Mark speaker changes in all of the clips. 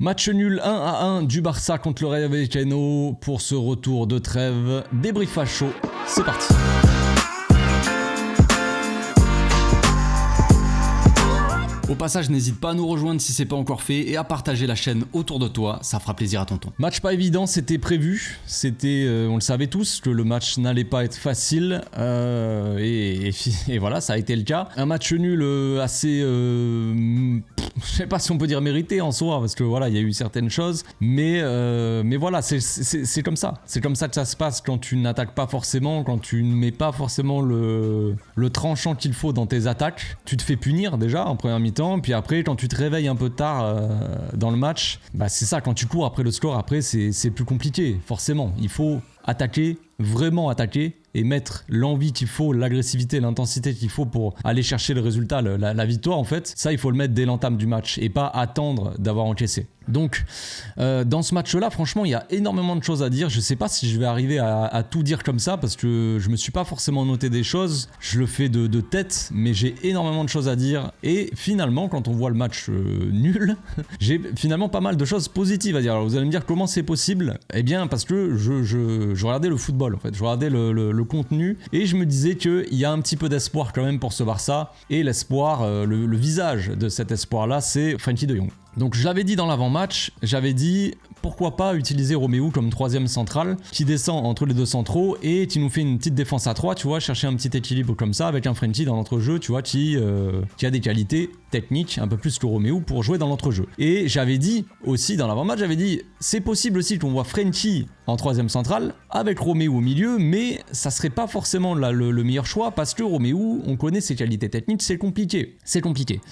Speaker 1: Match nul 1-1 du Barça contre le Rayo Vallecano pour ce retour de trêve. Débrief à chaud, c'est parti. Au passage, n'hésite pas à nous rejoindre si c'est pas encore fait et à partager la chaîne autour de toi, ça fera plaisir à tonton. Match pas évident, c'était prévu, on le savait tous que le match n'allait pas être facile et voilà, ça a été le cas. Un match nul assez, je sais pas si on peut dire mérité en soi parce que voilà, il y a eu certaines choses, mais voilà, c'est comme ça. C'est comme ça que ça se passe quand tu n'attaques pas forcément, quand tu ne mets pas forcément le tranchant qu'il faut dans tes attaques. Tu te fais punir déjà en première mi-temps. Puis après, quand tu te réveilles un peu tard dans le match, bah c'est ça, quand tu cours après le score, après c'est plus compliqué, forcément. Il faut attaquer, vraiment attaquer, et mettre l'envie qu'il faut, l'agressivité, l'intensité qu'il faut pour aller chercher le résultat, la victoire en fait. Ça, il faut le mettre dès l'entame du match et pas attendre d'avoir encaissé. Donc, dans ce match-là, franchement, il y a énormément de choses à dire. Je sais pas si je vais arriver à tout dire comme ça parce que je me suis pas forcément noté des choses. Je le fais de tête, mais j'ai énormément de choses à dire. Et finalement, quand on voit le match nul, j'ai finalement pas mal de choses positives à dire. Alors, vous allez me dire comment c'est possible ? Eh bien, parce que je regardais le football, en fait. Je regardais le contenu et je me disais qu'il y a un petit peu d'espoir quand même pour ce Barça. Et l'espoir, le visage de cet espoir-là, c'est Frenkie de Jong. Donc je l'avais dit dans l'avant-match, j'avais dit pourquoi pas utiliser Romeu comme troisième central qui descend entre les deux centraux et qui nous fait une petite défense à 3, tu vois, chercher un petit équilibre comme ça avec un Frenkie dans l'entrejeu, tu vois, qui a des qualités techniques un peu plus que Romeu pour jouer dans l'entrejeu. Et j'avais dit aussi dans l'avant-match, j'avais dit c'est possible aussi qu'on voit Frenkie en troisième central avec Romeu au milieu, mais ça serait pas forcément le meilleur choix parce que Romeu, on connaît ses qualités techniques, c'est compliqué.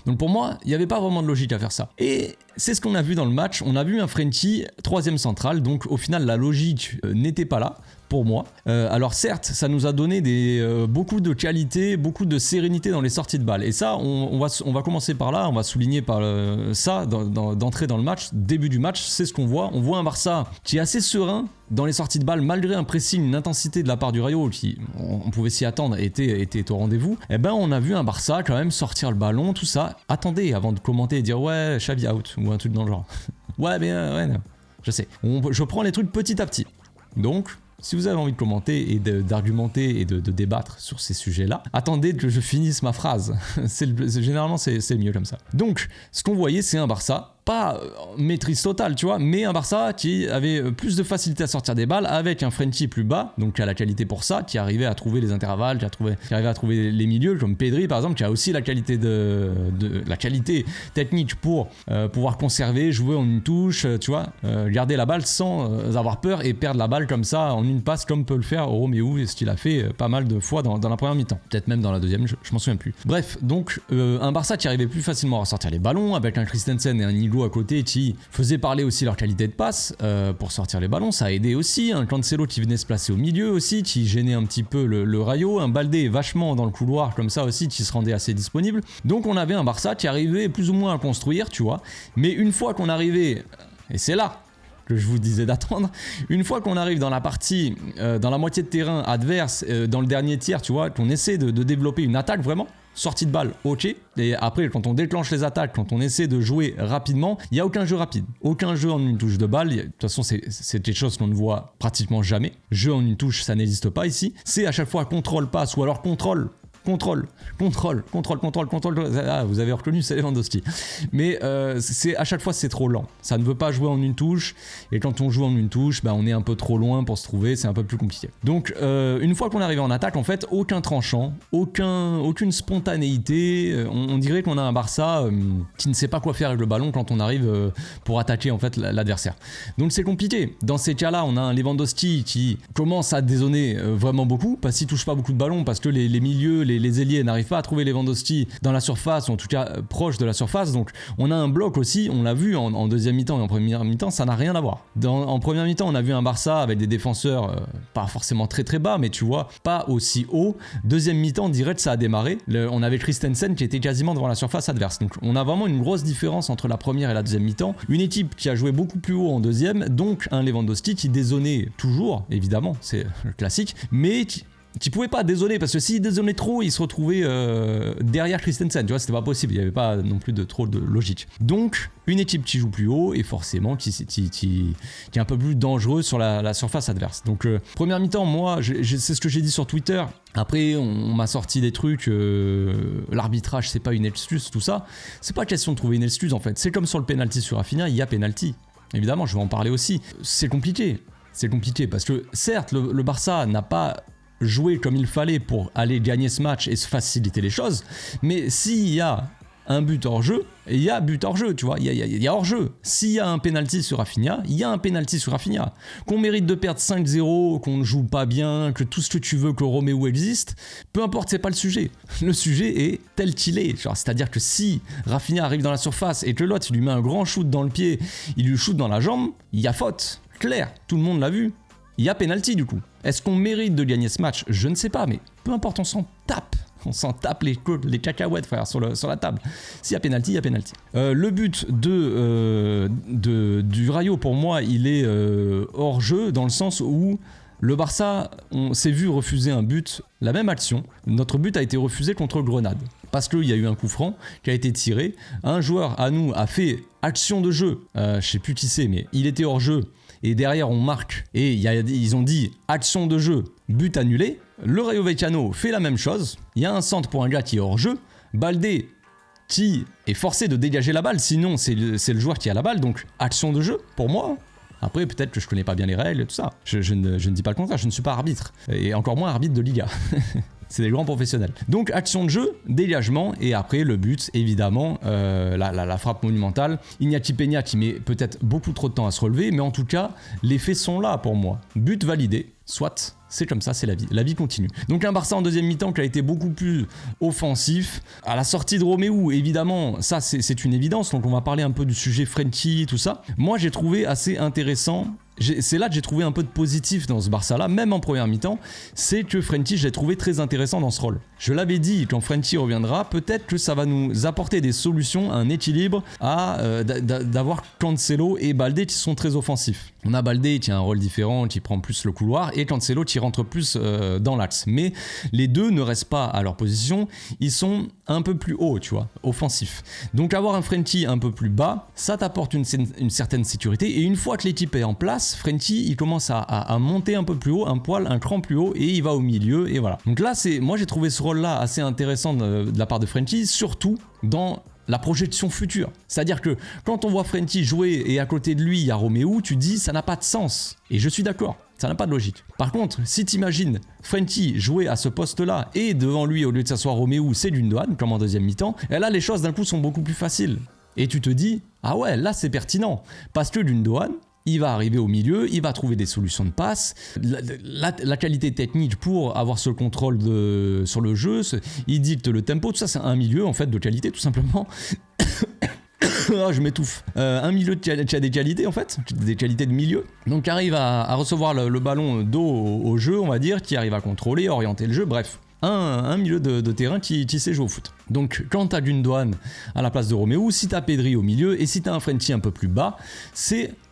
Speaker 1: Donc pour moi, il n'y avait pas vraiment de logique à faire ça. Et c'est ce qu'on a vu dans le match, on a vu un Frenkie troisième central, donc au final la logique n'était pas là pour moi. Alors certes, ça nous a donné beaucoup de qualité, beaucoup de sérénité dans les sorties de balles. Et ça, on va commencer par là, on va souligner par ça d'entrée dans le match, début du match, c'est ce qu'on voit. On voit un Barça qui est assez serein dans les sorties de balles, malgré un pressing, une intensité de la part du Rayo qui, on pouvait s'y attendre, était au rendez-vous. Et ben on a vu un Barça quand même sortir le ballon, tout ça. Attendez, avant de commenter et dire ouais, Xavi out, ou un truc dans le genre. Ouais, non. Je sais. Je prends les trucs petit à petit. Donc, si vous avez envie de commenter et d'argumenter et de débattre sur ces sujets-là, attendez que je finisse ma phrase. Généralement, c'est mieux comme ça. Donc, ce qu'on voyait, c'est un Barça, pas maîtrise totale, tu vois, mais un Barça qui avait plus de facilité à sortir des balles avec un Frenkie plus bas, donc qui a la qualité pour ça, qui arrivait à trouver les intervalles, qui arrivait à trouver les milieux, comme Pedri par exemple, qui a aussi la qualité la qualité technique pour pouvoir conserver, jouer en une touche, tu vois, garder la balle sans avoir peur et perdre la balle comme ça en une passe, comme peut le faire Romeu, ce qu'il a fait pas mal de fois dans la première mi-temps, peut-être même dans la deuxième, je m'en souviens plus. Bref, donc un Barça qui arrivait plus facilement à sortir les ballons avec un Christensen et un Nigo à côté qui faisaient parler aussi leur qualité de passe pour sortir les ballons, ça a aidé aussi. Un Cancelo qui venait se placer au milieu aussi, qui gênait un petit peu le Rayo, un Baldé vachement dans le couloir comme ça aussi, qui se rendait assez disponible. Donc on avait un Barça qui arrivait plus ou moins à construire, tu vois, mais une fois qu'on arrivait, et c'est là que je vous disais d'attendre, une fois qu'on arrive dans la partie, dans la moitié de terrain adverse, dans le dernier tiers, tu vois, qu'on essaie de développer une attaque vraiment, sortie de balle, ok. Et après, quand on déclenche les attaques, quand on essaie de jouer rapidement, il n'y a aucun jeu rapide. Aucun jeu en une touche de balle. De toute façon, c'est quelque chose qu'on ne voit pratiquement jamais. Jeu en une touche, ça n'existe pas ici. C'est à chaque fois contrôle passe ou alors contrôle. Ah, vous avez reconnu, c'est Lewandowski. Mais à chaque fois, c'est trop lent. Ça ne veut pas jouer en une touche. Et quand on joue en une touche, bah, on est un peu trop loin pour se trouver. C'est un peu plus compliqué. Donc, une fois qu'on arrive en attaque, en fait, aucun tranchant, aucune spontanéité. On dirait qu'on a un Barça qui ne sait pas quoi faire avec le ballon quand on arrive pour attaquer en fait l'adversaire. Donc, c'est compliqué. Dans ces cas-là, on a un Lewandowski qui commence à dézonner vraiment beaucoup parce qu'il touche pas beaucoup de ballons, parce que les milieux, les ailiers n'arrivent pas à trouver Lewandowski dans la surface, ou en tout cas proche de la surface. Donc on a un bloc aussi, on l'a vu en deuxième mi-temps et en première mi-temps, ça n'a rien à voir. En première mi-temps, on a vu un Barça avec des défenseurs pas forcément très très bas, mais tu vois, pas aussi haut. Deuxième mi-temps, direct, ça a démarré. On avait Christensen qui était quasiment devant la surface adverse. Donc on a vraiment une grosse différence entre la première et la deuxième mi-temps. Une équipe qui a joué beaucoup plus haut en deuxième, donc un Lewandowski qui dézonnait toujours, évidemment, c'est le classique, mais tu pouvais pas dézonner, parce que s'il dézonnait trop, il se retrouvait derrière Christensen, tu vois, c'était pas possible, il y avait pas non plus de trop de logique. Donc, une équipe qui joue plus haut, et forcément qui est un peu plus dangereux sur la surface adverse. Donc, première mi-temps, moi, c'est ce que j'ai dit sur Twitter. Après, on m'a sorti des trucs, l'arbitrage, c'est pas une excuse, tout ça. C'est pas question de trouver une excuse, en fait. C'est comme sur le penalty sur Rafinha, il y a penalty. Évidemment, je vais en parler aussi. C'est compliqué parce que, certes, le Barça n'a pas joué comme il fallait pour aller gagner ce match et se faciliter les choses, mais s'il y a un but hors jeu, il y a but hors jeu, tu vois, il y a hors jeu. S'il y a un penalty sur Rafinha, il y a un penalty sur Rafinha. Qu'on mérite de perdre 5-0, qu'on ne joue pas bien, que tout ce que tu veux que Roméo existe, peu importe, c'est pas le sujet. Le sujet est tel qu'il est. C'est-à-dire que si Rafinha arrive dans la surface et que l'autre il lui met un grand shoot dans le pied, il lui shoot dans la jambe, il y a faute. Clair, tout le monde l'a vu. Il y a penalty du coup. Est-ce qu'on mérite de gagner ce match? Je ne sais pas, mais peu importe, on s'en tape. On s'en tape les cacahuètes, frère, sur la table. S'il y a penalty, il y a penalty. Le but du Rayo, pour moi, il est hors jeu, dans le sens où le Barça, on s'est vu refuser un but, la même action. Notre but a été refusé contre Grenade. Parce qu'il y a eu un coup franc qui a été tiré. Un joueur à nous a fait action de jeu. Je sais plus qui c'est, mais il était hors jeu. Et derrière, on marque. Et ils ont dit action de jeu, but annulé. Le Rayo Vallecano fait la même chose. Il y a un centre pour un gars qui est hors jeu. Baldé qui est forcé de dégager la balle. Sinon, c'est le joueur qui a la balle. Donc, action de jeu pour moi. Après, peut-être que je connais pas bien les règles et tout ça. Je ne dis pas le contraire, je ne suis pas arbitre. Et encore moins arbitre de Liga. C'est des grands professionnels. Donc, action de jeu, dégagement, et après, le but, évidemment, la frappe monumentale. Iñaki Peña qui met peut-être beaucoup trop de temps à se relever, mais en tout cas, les faits sont là pour moi. But validé, soit, c'est comme ça, c'est la vie continue. Donc un Barça en deuxième mi-temps qui a été beaucoup plus offensif. À la sortie de Roméo, évidemment, ça c'est une évidence, donc on va parler un peu du sujet Frenkie, tout ça. Moi, j'ai trouvé assez intéressant... C'est là que j'ai trouvé un peu de positif dans ce Barça-là, même en première mi-temps, c'est que Frenkie, je l'ai trouvé très intéressant dans ce rôle. Je l'avais dit, quand Frenkie reviendra, peut-être que ça va nous apporter des solutions, un équilibre d'avoir Cancelo et Baldé qui sont très offensifs. On a Baldé qui a un rôle différent, qui prend plus le couloir, et Cancelo qui rentre plus dans l'axe. Mais les deux ne restent pas à leur position, ils sont un peu plus hauts, tu vois, offensifs. Donc avoir un Frenkie un peu plus bas, ça t'apporte une certaine sécurité, et une fois que l'équipe est en place, Frenkie il commence à monter un peu plus haut, un cran plus haut, et il va au milieu, et voilà. Donc là, moi j'ai trouvé ce rôle-là assez intéressant de la part de Frenkie, surtout dans la projection future. C'est-à-dire que quand on voit Frenkie jouer et à côté de lui il y a Roméo, tu dis ça n'a pas de sens. Et je suis d'accord, ça n'a pas de logique. Par contre, si tu imagines Frenkie jouer à ce poste-là et devant lui, au lieu de s'asseoir Roméo, c'est Gundogan, comme en deuxième mi-temps, et là les choses d'un coup sont beaucoup plus faciles. Et tu te dis, ah ouais, là c'est pertinent. Parce que Gundogan, il va arriver au milieu, il va trouver des solutions de passe, la qualité technique pour avoir ce contrôle sur le jeu, il dicte le tempo, tout ça c'est un milieu en fait de qualité tout simplement. Oh, je m'étouffe. Un milieu qui a des qualités en fait, des qualités de milieu, donc qui arrive à recevoir le ballon dos au jeu, on va dire, qui arrive à contrôler, orienter le jeu, bref. Un milieu de terrain qui sait jouer au foot. Donc quand t'as Gundogan à la place de Roméo, si t'as Pedri au milieu et si t'as un Frenkie un peu plus bas,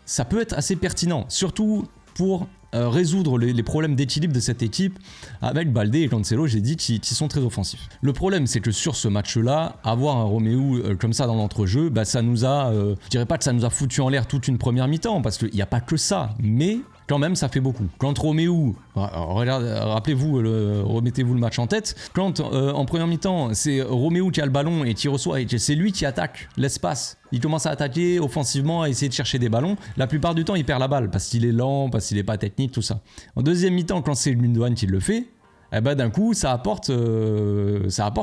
Speaker 1: ça peut être assez pertinent, surtout pour résoudre les problèmes d'équilibre de cette équipe avec Baldé et Cancelo, j'ai dit, qui sont très offensifs. Le problème, c'est que sur ce match-là, avoir un Roméo comme ça dans l'entrejeu, ça nous a, je dirais pas que ça nous a foutu en l'air toute une première mi-temps, parce qu'il n'y a pas que ça, mais quand même ça fait beaucoup. Quand Roméo, rappelez-vous, remettez-vous le match en tête, quand en première mi-temps c'est Roméo qui a le ballon et qui reçoit, et c'est lui qui attaque l'espace, il commence à attaquer offensivement, à essayer de chercher des ballons, la plupart du temps il perd la balle parce qu'il est lent, parce qu'il n'est pas technique, tout ça. En deuxième mi-temps, quand c'est Gundogan qui le fait, d'un coup ça apporte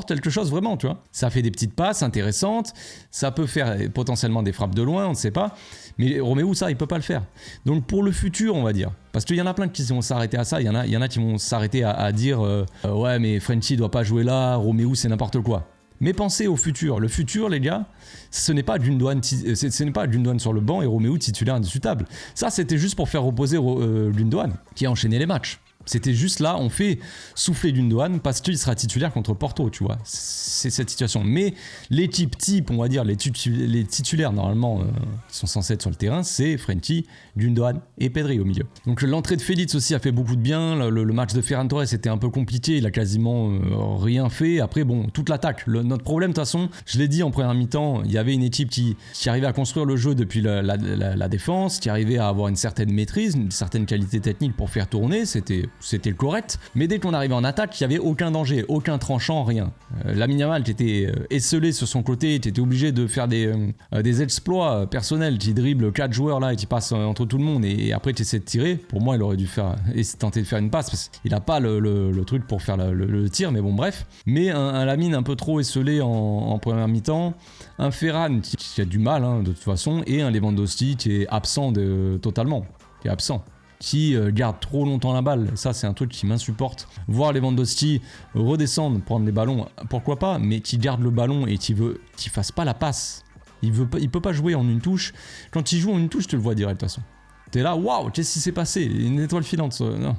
Speaker 1: quelque chose vraiment, tu vois. Ça fait des petites passes intéressantes, ça peut faire potentiellement des frappes de loin, on ne sait pas, mais Roméo ça il peut pas le faire. Donc pour le futur on va dire, parce qu'il y en a plein qui vont s'arrêter à ça, il y en a qui vont s'arrêter à dire ouais mais Frenkie doit pas jouer là, Roméo c'est n'importe quoi. Mais pensez au futur. Le futur, les gars, ce n'est pas Gundogan sur le banc et Roméo titulaire indiscutable. Ça, c'était juste pour faire reposer Gundogan, qui a enchaîné les matchs. C'était juste là, on fait souffler Gundogan parce qu'il sera titulaire contre Porto, tu vois. C'est cette situation. Mais l'équipe type, on va dire, les titulaires normalement qui sont censés être sur le terrain, c'est Frenkie, Gundogan et Pedri au milieu. Donc l'entrée de Félix aussi a fait beaucoup de bien. Le match de Ferran Torres était un peu compliqué, il a quasiment rien fait. Après bon, toute l'attaque. Notre problème de toute façon, je l'ai dit en première mi-temps, il y avait une équipe qui arrivait à construire le jeu depuis la défense, qui arrivait à avoir une certaine maîtrise, une certaine qualité technique pour faire tourner, c'était le correct. Mais dès qu'on arrivait en attaque, il n'y avait aucun danger, aucun tranchant, rien. Lamine Yamal, tu étais esselé sur son côté, tu étais obligé de faire des exploits personnels, tu dribbles 4 joueurs là et tu passes entre tout le monde et après tu essaies de tirer. Pour moi, il aurait dû tenter de faire une passe parce qu'il n'a pas le truc pour faire le tir, mais bon, bref. Mais un Lamine un peu trop esselé en première mi-temps, un Ferran qui a du mal de toute façon, et un Lewandowski qui est absent totalement, qui garde trop longtemps la balle. Ça, c'est un truc qui m'insupporte. Voir Lewandowski redescendre, prendre les ballons, pourquoi pas, mais qui garde le ballon et qui fasse pas la passe. Il peut pas jouer en une touche. Quand il joue en une touche, tu le vois direct de toute façon. T'es là, waouh, qu'est-ce qui s'est passé? Une étoile filante. Non.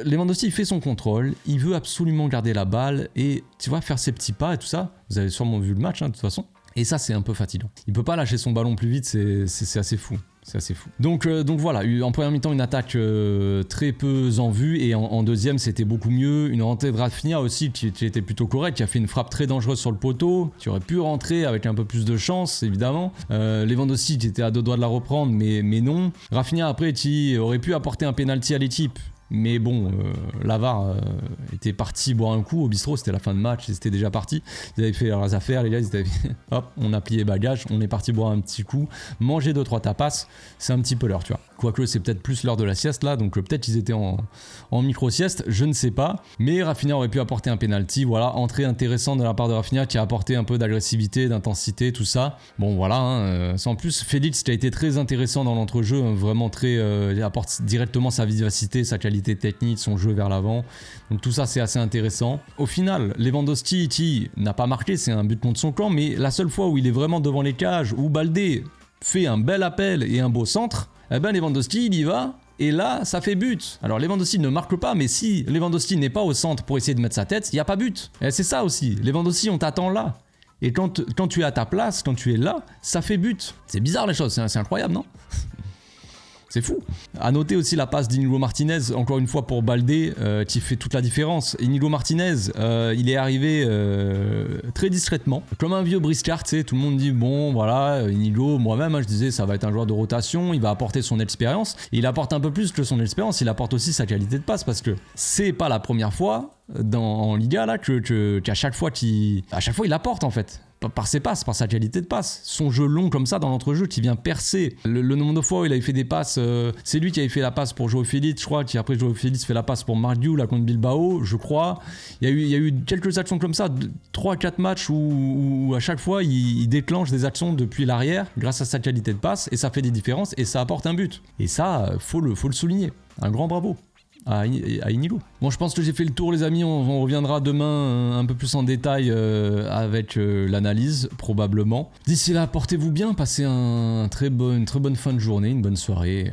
Speaker 1: Lewandowski, il fait son contrôle, il veut absolument garder la balle et tu vois, faire ses petits pas et tout ça. Vous avez sûrement vu le match, de toute façon. Et ça, c'est un peu fatigant. Il peut pas lâcher son ballon plus vite, c'est assez fou. C'est assez fou. Donc voilà, en première mi-temps, une attaque très peu en vue, et en deuxième, c'était beaucoup mieux. Une rentrée de Rafinha aussi qui était plutôt correcte, qui a fait une frappe très dangereuse sur le poteau, qui aurait pu rentrer avec un peu plus de chance, évidemment. Lewandowski qui était à deux doigts de la reprendre, mais non. Rafinha, après, qui aurait pu apporter un penalty à l'équipe. Mais bon, l'Avare était parti boire un coup au bistrot, c'était la fin de match, ils étaient déjà partis. Ils avaient fait leurs affaires, les gars, hop, on a plié bagages, on est parti boire un petit coup, manger 2-3 tapas, c'est un petit peu l'heure, tu vois. Quoique c'est peut-être plus l'heure de la sieste là, donc peut-être ils étaient en micro-sieste, je ne sais pas. Mais Rafinha aurait pu apporter un penalty, voilà, entrée intéressante de la part de Rafinha qui a apporté un peu d'agressivité, d'intensité, tout ça. Bon voilà, sans plus, Félix qui a été très intéressant dans l'entrejeu, vraiment très, il apporte directement sa vivacité, sa qualité technique, son jeu vers l'avant. Donc tout ça c'est assez intéressant. Au final, Lewandowski qui n'a pas marqué, c'est un but contre son camp, mais la seule fois où il est vraiment devant les cages, où Baldé fait un bel appel et un beau centre, eh ben Lewandowski il y va et là ça fait but. Alors Lewandowski ne marque pas, mais si Lewandowski n'est pas au centre pour essayer de mettre sa tête, il n'y a pas but. Et c'est ça aussi, Lewandowski on t'attend là. Et quand tu es à ta place, quand tu es là, ça fait but. C'est bizarre les choses, c'est incroyable, non? C'est fou. À noter aussi la passe d'Inigo Martinez, encore une fois pour Baldé, qui fait toute la différence. Inigo Martinez, il est arrivé très discrètement, comme un vieux briscard, tu sais, tout le monde dit bon voilà, Inigo, moi-même je disais ça va être un joueur de rotation, il va apporter son expérience. Et il apporte un peu plus que son expérience, il apporte aussi sa qualité de passe, parce que c'est pas la première fois en Liga là qu'à chaque fois il apporte en fait. Par ses passes, par sa qualité de passe. Son jeu long comme ça dans l'entrejeu qui vient percer. Le nombre de fois où il avait fait des passes, c'est lui qui avait fait la passe pour Joao Félix, je crois, qui après Joao Félix fait la passe pour Marc Guiu, là contre Bilbao, je crois. Il y a eu quelques actions comme ça, 3-4 matchs où à chaque fois il déclenche des actions depuis l'arrière grâce à sa qualité de passe et ça fait des différences et ça apporte un but. Et ça, faut le souligner. Un grand bravo à Inigo. Bon, je pense que j'ai fait le tour les amis, on reviendra demain un peu plus en détail avec l'analyse probablement. D'ici là, portez-vous bien, passez une très bonne fin de journée, une bonne soirée.